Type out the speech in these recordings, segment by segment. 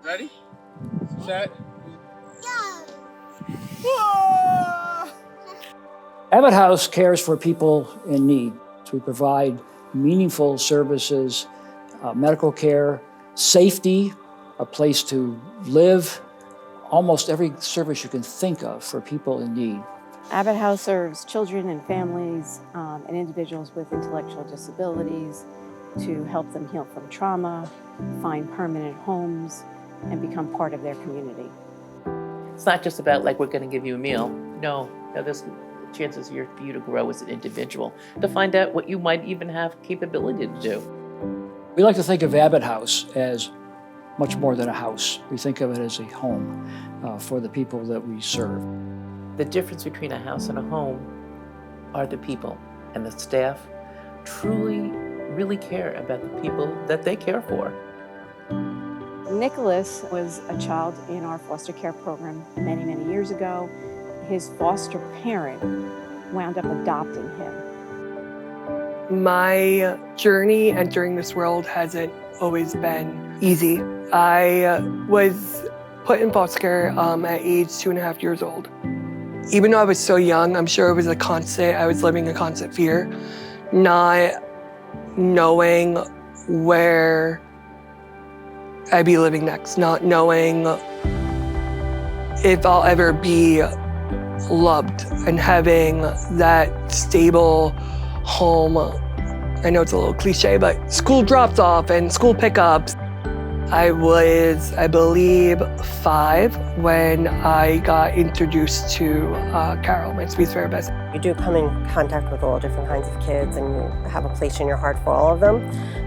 Ready? Set. Abbott House cares for people in need. We provide meaningful services, medical care, safety, a place to live, almost every service you can think of for people in need. Abbott House serves children and families and individuals with intellectual disabilities to help them heal from trauma, find permanent homes, and become part of their community. It's not just about like, we're going to give you a meal. No, there's chances here for you to grow as an individual, to find out what you might even have capability to do. We like to think of Abbott House as much more than a house. We think of it as a home for the people that we serve. The difference between a house and a home are the people, and the staff truly, really care about the people that they care for. Nicholas was a child in our foster care program many, many years ago. His foster parent wound up adopting him. My journey entering this world hasn't always been easy. I was put in foster care at age 2.5 years old. Even though I was so young, I'm sure it was I was living a constant fear, not knowing where I'd be living next, not knowing if I'll ever be loved, and having that stable home. I know it's a little cliche, but school drops off and school pickups. I was, I believe, 5 when I got introduced to Carol, my speech therapist. You do come in contact with all different kinds of kids, and you have a place in your heart for all of them.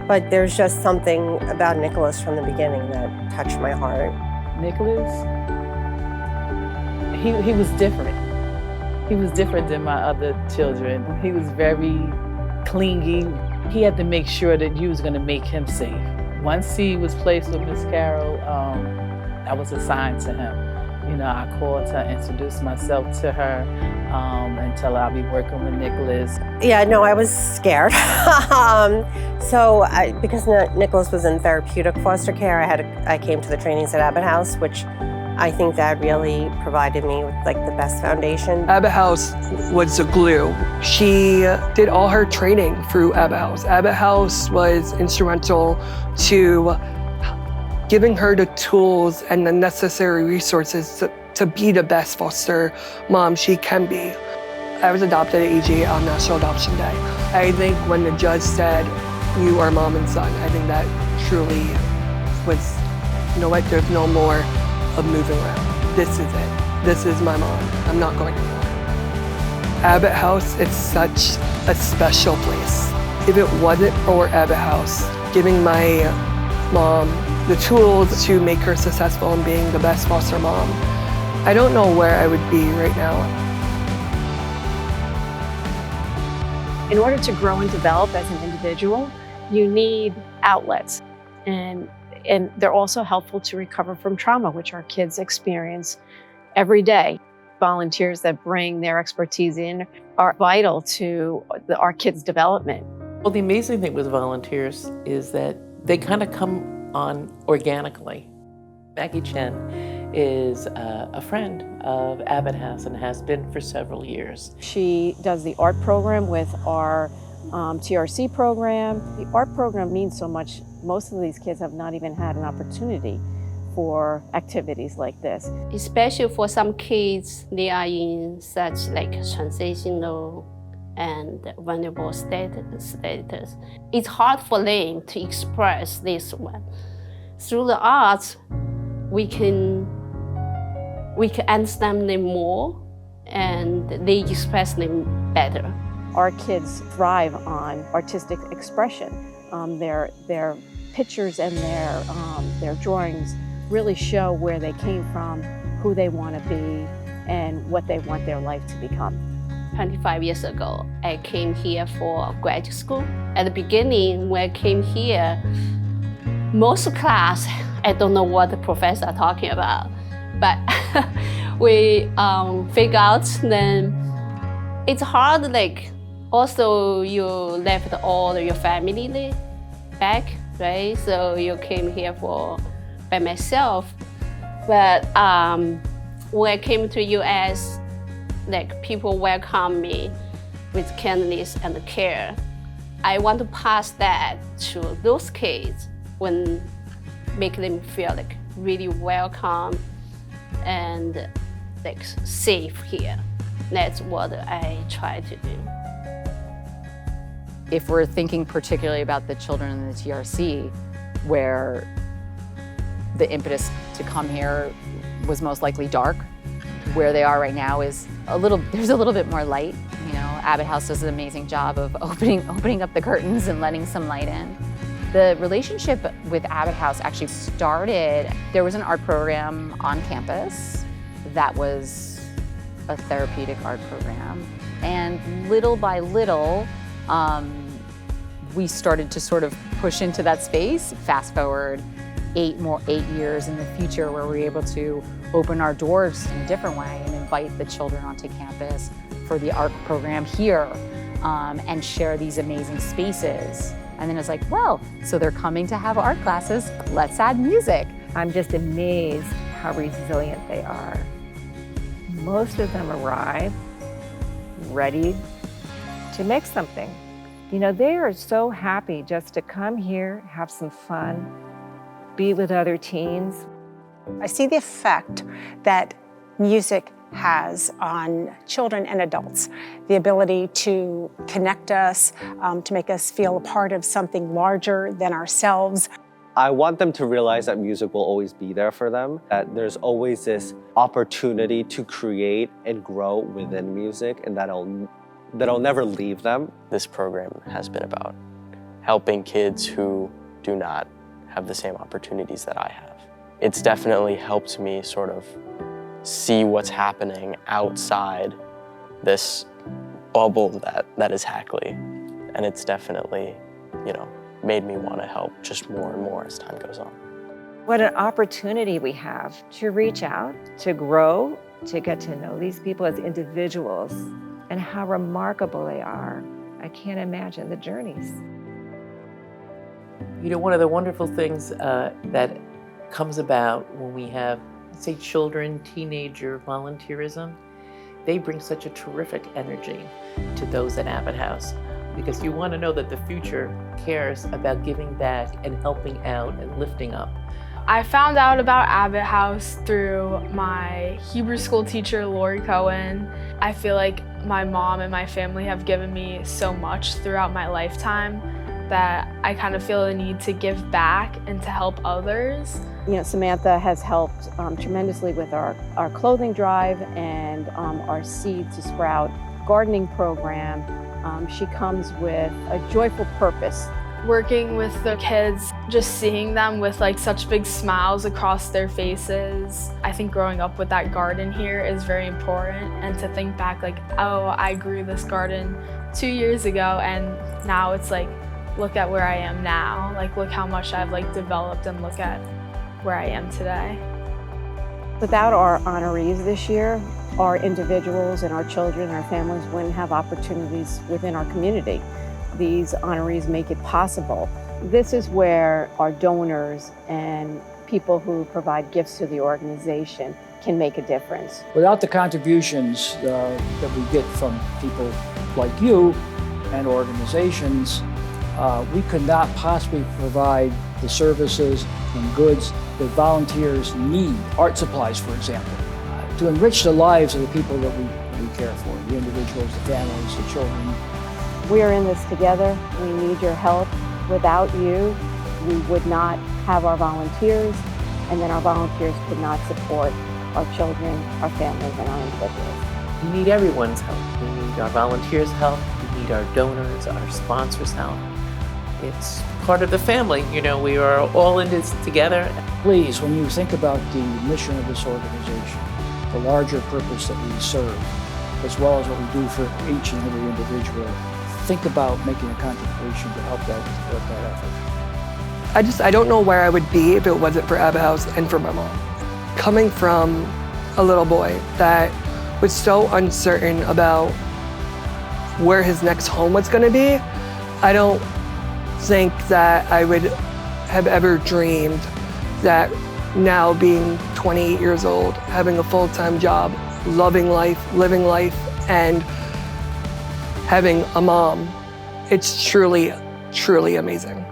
But there's just something about Nicholas from the beginning that touched my heart. Nicholas, he was different. He was different than my other children. He was very clingy. He had to make sure that you was gonna make him safe. Once he was placed with Miss Carol, I was assigned to him. You know, I called to introduce myself to her and tell her I'll be working with Nicholas. Yeah, no, I was scared. Because Nicholas was in therapeutic foster care, I came to the trainings at Abbott House, which I think that really provided me with like the best foundation. Abbott House was the glue. She did all her training through Abbott House. Abbott House was instrumental to giving her the tools and the necessary resources to be the best foster mom she can be. I was adopted at age 8 on National Adoption Day. I think when the judge said, "You are mom and son," I think that truly was, you know what, there's no more of moving around. This is it. This is my mom. I'm not going anymore. Abbott House is such a special place. If it wasn't for Abbott House giving my mom the tools to make her successful in being the best foster mom, I don't know where I would be right now. In order to grow and develop as an individual, you need outlets. And they're also helpful to recover from trauma, which our kids experience every day. Volunteers that bring their expertise in are vital to our kids' development. Well, the amazing thing with volunteers is that they kind of come on organically. Maggie Chen is a friend of Abbott House and has been for several years. She does the art program with our TRC program. The art program means so much. Most of these kids have not even had an opportunity for activities like this. Especially for some kids, they are in such like transitional and vulnerable status. It's hard for them to express this one. Through the arts, we can understand them more and they express them better. Our kids thrive on artistic expression. Their pictures and their drawings really show where they came from, who they want to be, and what they want their life to become. 25 years ago, I came here for graduate school. At the beginning, when I came here, most class, I don't know what the professor are talking about, but we figure out then it's hard, like also you left all your family back, right? So you came here for by myself. But when I came to US, like people welcome me with kindness and care. I want to pass that to those kids when make them feel like really welcome and like safe here. That's what I try to do. If we're thinking particularly about the children in the TRC, where the impetus to come here was most likely dark, where they are right now is there's a little bit more light. You know, Abbott House does an amazing job of opening up the curtains and letting some light in. The relationship with Abbott House actually started, there was an art program on campus that was a therapeutic art program. And little by little, we started to sort of push into that space. Fast forward 8 years in the future, where we're able to open our doors in a different way and invite the children onto campus for the art program here and share these amazing spaces. And then it's like, well, so they're coming to have art classes, let's add music. I'm just amazed how resilient they are. Most of them arrive ready to make something. You know, they are so happy just to come here, have some fun, be with other teens. I see the effect that music has on children and adults. The ability to connect us, to make us feel a part of something larger than ourselves. I want them to realize that music will always be there for them, that there's always this opportunity to create and grow within music, and that'll never leave them. This program has been about helping kids who do not have the same opportunities that I have. It's definitely helped me sort of see what's happening outside this bubble that is Hackley. And it's definitely, you know, made me want to help just more and more as time goes on. What an opportunity we have to reach out, to grow, to get to know these people as individuals and how remarkable they are. I can't imagine the journeys. You know, one of the wonderful things that comes about when we have, say, children, teenager volunteerism, they bring such a terrific energy to those at Abbott House, because you want to know that the future cares about giving back and helping out and lifting up. I found out about Abbott House through my Hebrew school teacher, Lori Cohen. I feel like my mom and my family have given me so much throughout my lifetime that I kind of feel the need to give back and to help others. You know, Samantha has helped tremendously with our clothing drive and our Seed to Sprout gardening program. She comes with a joyful purpose. Working with the kids, just seeing them with like such big smiles across their faces. I think growing up with that garden here is very important, and to think back like, oh, I grew this garden 2 years ago and now it's like, look at where I am now. Like, look how much I've like developed and look at where I am today. Without our honorees this year, our individuals and our children and our families wouldn't have opportunities within our community. These honorees make it possible. This is where our donors and people who provide gifts to the organization can make a difference. Without the contributions that we get from people like you and organizations, we could not possibly provide the services and goods that volunteers need. Art supplies, for example, to enrich the lives of the people that we care for, the individuals, the families, the children. We are in this together. We need your help. Without you, we would not have our volunteers, and then our volunteers could not support our children, our families, and our individuals. We need everyone's help. We need our volunteers' help. We need our donors, our sponsors' help. It's part of the family. You know, we are all in this together. Please, when you think about the mission of this organization, the larger purpose that we serve, as well as what we do for each and every individual, think about making a contribution to help that effort. I don't know where I would be if it wasn't for Abbott House and for my mom. Coming from a little boy that was so uncertain about where his next home was going to be, I don't think that I would have ever dreamed that now being 28 years old, having a full-time job, loving life, living life, and having a mom, it's truly, truly amazing.